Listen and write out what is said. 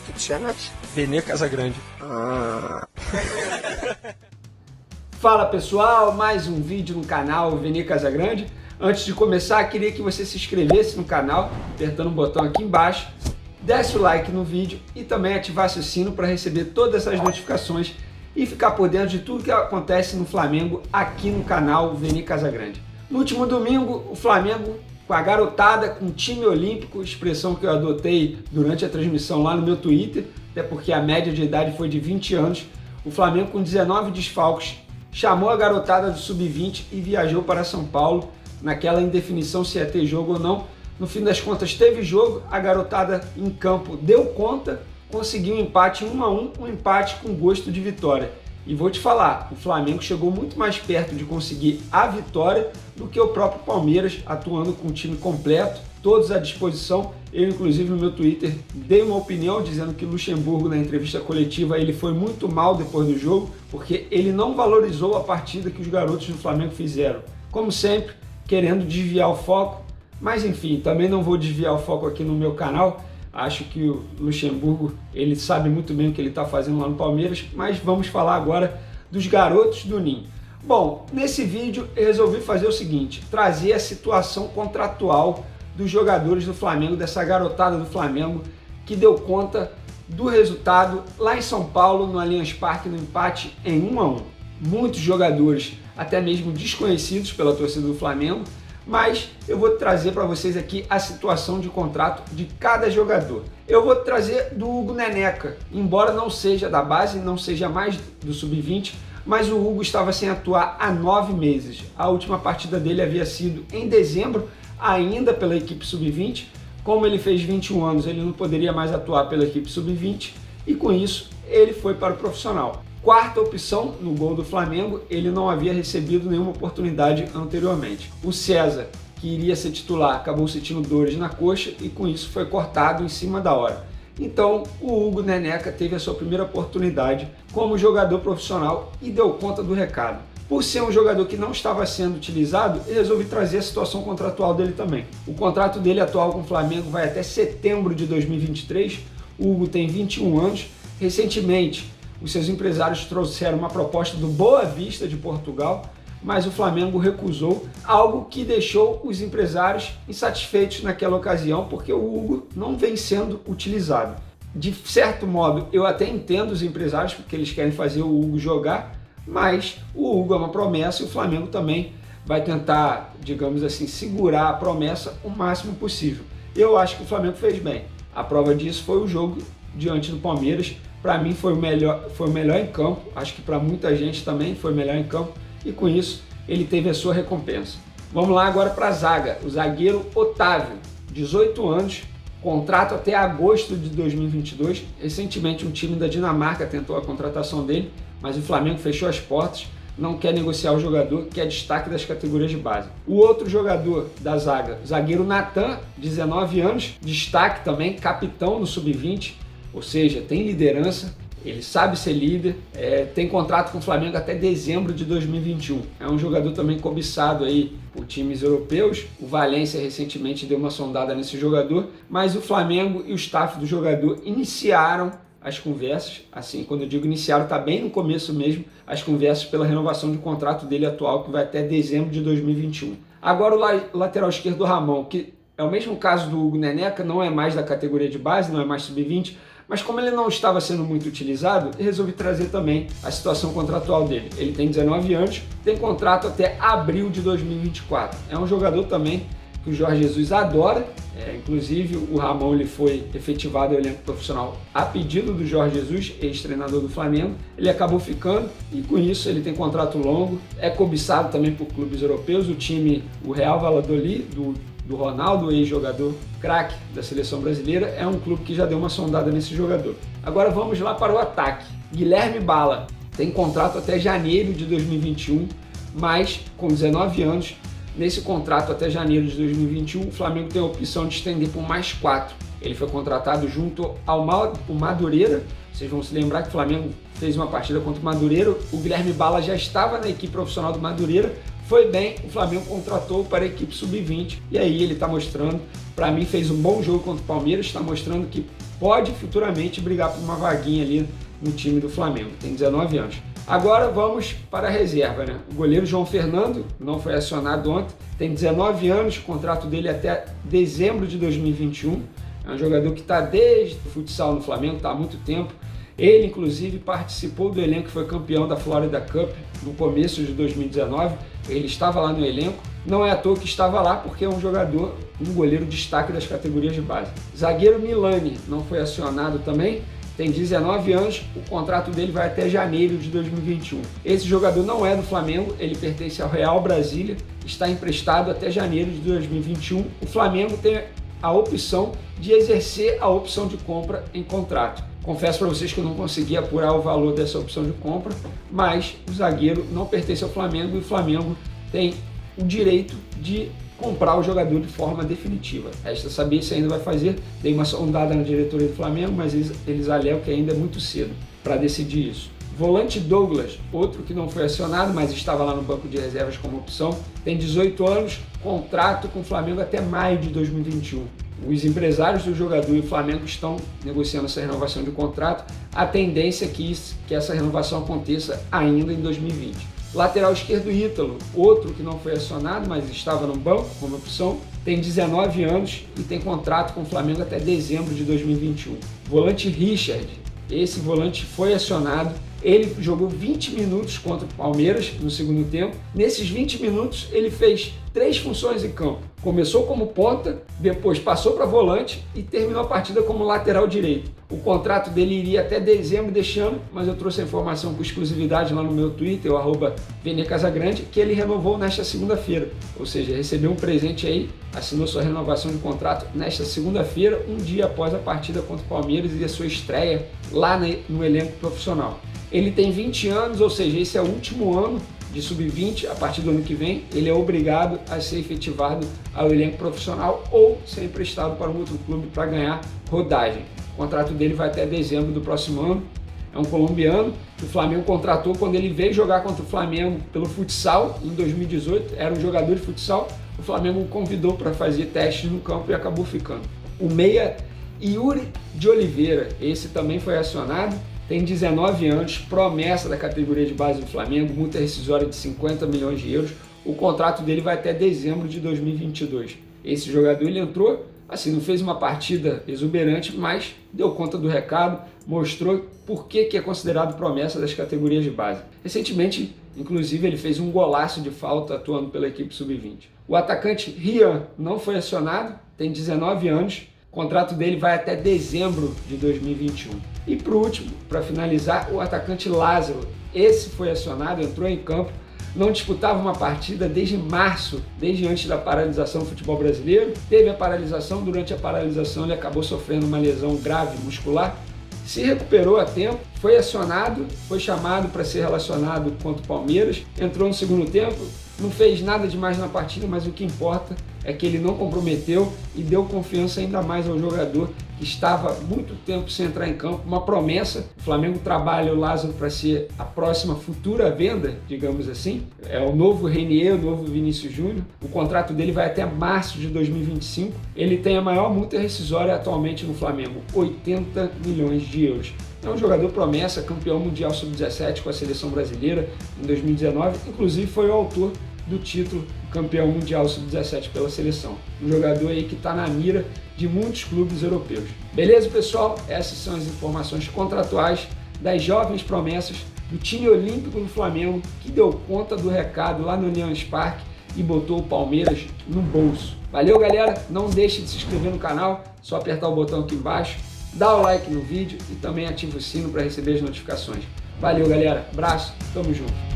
Tu te chamas? Vene Casagrande. Fala pessoal, mais um vídeo no canal Vene Casagrande. Antes de começar, queria que você se inscrevesse no canal, apertando o botão aqui embaixo, desse o like no vídeo e também ativasse o sino para receber todas essas notificações e ficar por dentro de tudo que acontece no Flamengo aqui no canal Vene Casagrande. No último domingo, o Flamengo com a garotada, com o time olímpico, expressão que eu adotei durante a transmissão lá no meu Twitter, até porque a média de idade foi de 20 anos, o Flamengo com 19 desfalques, chamou a garotada do Sub-20 e viajou para São Paulo, naquela indefinição se ia ter jogo ou não. No fim das contas teve jogo, a garotada em campo deu conta, conseguiu um empate 1-1, um empate com gosto de vitória. E vou te falar, o Flamengo chegou muito mais perto de conseguir a vitória do que o próprio Palmeiras, atuando com o time completo, todos à disposição. Eu, inclusive, no meu Twitter, dei uma opinião dizendo que o Luxemburgo, na entrevista coletiva, ele foi muito mal depois do jogo, porque ele não valorizou a partida que os garotos do Flamengo fizeram. Como sempre, querendo desviar o foco, mas enfim, também não vou desviar o foco aqui no meu canal. Acho que o Luxemburgo, ele sabe muito bem o que ele está fazendo lá no Palmeiras, mas vamos falar agora dos garotos do Ninho. Bom, nesse vídeo eu resolvi fazer o seguinte, trazer a situação contratual dos jogadores do Flamengo, dessa garotada do Flamengo, que deu conta do resultado lá em São Paulo, no Allianz Parque, no empate em 1-1. Muitos jogadores, até mesmo desconhecidos pela torcida do Flamengo, mas eu vou trazer para vocês aqui a situação de contrato de cada jogador. Eu vou trazer do Hugo Neneca, embora não seja da base, não seja mais do Sub-20, mas o Hugo estava sem atuar há 9 meses. A última partida dele havia sido em dezembro, ainda pela equipe Sub-20. Como ele fez 21 anos, ele não poderia mais atuar pela equipe Sub-20 e com isso ele foi para o profissional. Quarta opção no gol do Flamengo, ele não havia recebido nenhuma oportunidade anteriormente. O César, que iria ser titular, acabou sentindo dores na coxa e com isso foi cortado em cima da hora. Então o Hugo Neneca teve a sua primeira oportunidade como jogador profissional e deu conta do recado. Por ser um jogador que não estava sendo utilizado, eu resolvi trazer a situação contratual dele também. O contrato dele atual com o Flamengo vai até setembro de 2023, o Hugo tem 21 anos, recentemente os seus empresários trouxeram uma proposta do Boa Vista de Portugal, mas o Flamengo recusou, algo que deixou os empresários insatisfeitos naquela ocasião, porque o Hugo não vem sendo utilizado. De certo modo, eu até entendo os empresários, porque eles querem fazer o Hugo jogar, mas o Hugo é uma promessa e o Flamengo também vai tentar, digamos assim, segurar a promessa o máximo possível. Eu acho que o Flamengo fez bem. A prova disso foi o jogo diante do Palmeiras. Para mim foi o melhor em campo, acho que para muita gente também foi o melhor em campo e com isso ele teve a sua recompensa. Vamos lá agora para a zaga, o zagueiro Otávio, 18 anos, contrato até agosto de 2022. Recentemente um time da Dinamarca tentou a contratação dele, mas o Flamengo fechou as portas, não quer negociar o jogador, que é destaque das categorias de base. O outro jogador da zaga, o zagueiro Natan, 19 anos, destaque também, capitão no Sub-20, ou seja, tem liderança, ele sabe ser líder, tem contrato com o Flamengo até dezembro de 2021. É um jogador também cobiçado aí por times europeus. O Valência recentemente deu uma sondada nesse jogador, mas o Flamengo e o staff do jogador iniciaram as conversas. Assim, quando eu digo iniciaram, está bem no começo mesmo, as conversas pela renovação de contrato dele atual, que vai até dezembro de 2021. Agora o lateral esquerdo, Ramon, que é o mesmo caso do Hugo Neneca, não é mais da categoria de base, não é mais Sub-20, mas como ele não estava sendo muito utilizado, eu resolvi trazer também a situação contratual dele. Ele tem 19 anos, tem contrato até abril de 2024. É um jogador também que o Jorge Jesus adora, inclusive o Ramon ele foi efetivado ao elenco profissional a pedido do Jorge Jesus, ex-treinador do Flamengo. Ele acabou ficando e com isso ele tem contrato longo, é cobiçado também por clubes europeus. O time, o Real Valladolid, do Ronaldo, ex-jogador craque da seleção brasileira, é um clube que já deu uma sondada nesse jogador. Agora vamos lá para o ataque. Guilherme Bala tem contrato até janeiro de 2021, mas com 19 anos, nesse contrato até janeiro de 2021, o Flamengo tem a opção de estender por mais 4. Ele foi contratado junto ao Madureira, Vocês vão se lembrar que o Flamengo fez uma partida contra o Madureira, o Guilherme Bala já estava na equipe profissional do Madureira, foi bem, o Flamengo contratou para a equipe sub-20 e aí ele está mostrando, para mim fez um bom jogo contra o Palmeiras, está mostrando que pode futuramente brigar por uma vaguinha ali no time do Flamengo, tem 19 anos. Agora vamos para a reserva, né? O goleiro João Fernando não foi acionado ontem, tem 19 anos, o contrato dele é até dezembro de 2021, é um jogador que está desde o futsal no Flamengo, está há muito tempo. Ele, inclusive, participou do elenco que foi campeão da Florida Cup no começo de 2019. Ele estava lá no elenco. Não é à toa que estava lá, porque é um jogador, um goleiro destaque das categorias de base. Zagueiro Milani não foi acionado também. Tem 19 anos, o contrato dele vai até janeiro de 2021. Esse jogador não é do Flamengo, ele pertence ao Real Brasília, está emprestado até janeiro de 2021. O Flamengo tem a opção de exercer a opção de compra em contrato. Confesso para vocês que eu não consegui apurar o valor dessa opção de compra, mas o zagueiro não pertence ao Flamengo e o Flamengo tem o direito de comprar o jogador de forma definitiva. Resta saber se ainda vai fazer. Dei uma sondada na diretoria do Flamengo, mas eles alegam que ainda é muito cedo para decidir isso. Volante Douglas, outro que não foi acionado, mas estava lá no banco de reservas como opção, tem 18 anos, contrato com o Flamengo até maio de 2021. Os empresários do jogador e o Flamengo estão negociando essa renovação de contrato. A tendência é que essa renovação aconteça ainda em 2020. Lateral esquerdo Ítalo, outro que não foi acionado, mas estava no banco como opção, tem 19 anos e tem contrato com o Flamengo até dezembro de 2021. Volante Richard, esse volante foi acionado. Ele jogou 20 minutos contra o Palmeiras no segundo tempo. Nesses 20 minutos, ele fez 3 funções em campo. Começou como ponta, depois passou para volante e terminou a partida como lateral direito. O contrato dele iria até dezembro deste ano, mas eu trouxe a informação com exclusividade lá no meu Twitter, o @VNCasagrande, que ele renovou nesta segunda-feira. Ou seja, recebeu um presente aí, assinou sua renovação de contrato nesta segunda-feira, um dia após a partida contra o Palmeiras e a sua estreia lá no elenco profissional. Ele tem 20 anos, ou seja, esse é o último ano de sub-20. A partir do ano que vem, ele é obrigado a ser efetivado ao elenco profissional ou ser emprestado para um outro clube para ganhar rodagem. O contrato dele vai até dezembro do próximo ano. É um colombiano que o Flamengo contratou quando ele veio jogar contra o Flamengo pelo futsal em 2018. Era um jogador de futsal. O Flamengo o convidou para fazer testes no campo e acabou ficando. O meia Yuri de Oliveira, esse também foi acionado. Tem 19 anos, promessa da categoria de base do Flamengo, multa rescisória de 50 milhões de euros. O contrato dele vai até dezembro de 2022. Esse jogador ele entrou, assim, não fez uma partida exuberante, mas deu conta do recado, mostrou por que é considerado promessa das categorias de base. Recentemente, inclusive, ele fez um golaço de falta atuando pela equipe sub-20. O atacante Rian não foi acionado, tem 19 anos. O contrato dele vai até dezembro de 2021. E por último, para finalizar, o atacante Lázaro. Esse foi acionado, entrou em campo, não disputava uma partida desde março, desde antes da paralisação do futebol brasileiro. Teve a paralisação, durante a paralisação ele acabou sofrendo uma lesão grave muscular. Se recuperou a tempo, foi acionado, foi chamado para ser relacionado contra o Palmeiras, entrou no segundo tempo, não fez nada demais na partida, mas o que importa é que ele não comprometeu e deu confiança ainda mais ao jogador que estava muito tempo sem entrar em campo, uma promessa. O Flamengo trabalha o Lázaro para ser a próxima futura venda, digamos assim. É o novo Renier, o novo Vinícius Júnior. O contrato dele vai até março de 2025. Ele tem a maior multa rescisória atualmente no Flamengo, 80 milhões de euros. É um jogador promessa, campeão mundial sub-17 com a seleção brasileira em 2019, inclusive foi o autor do título campeão mundial sub-17 pela seleção. Um jogador aí que está na mira de muitos clubes europeus. Beleza, pessoal? Essas são as informações contratuais das jovens promessas do time olímpico do Flamengo, que deu conta do recado lá no Allianz Parque e botou o Palmeiras no bolso. Valeu, galera! Não deixe de se inscrever no canal, só apertar o botão aqui embaixo, dá o like no vídeo e também ativa o sino para receber as notificações. Valeu, galera! Abraço, tamo junto!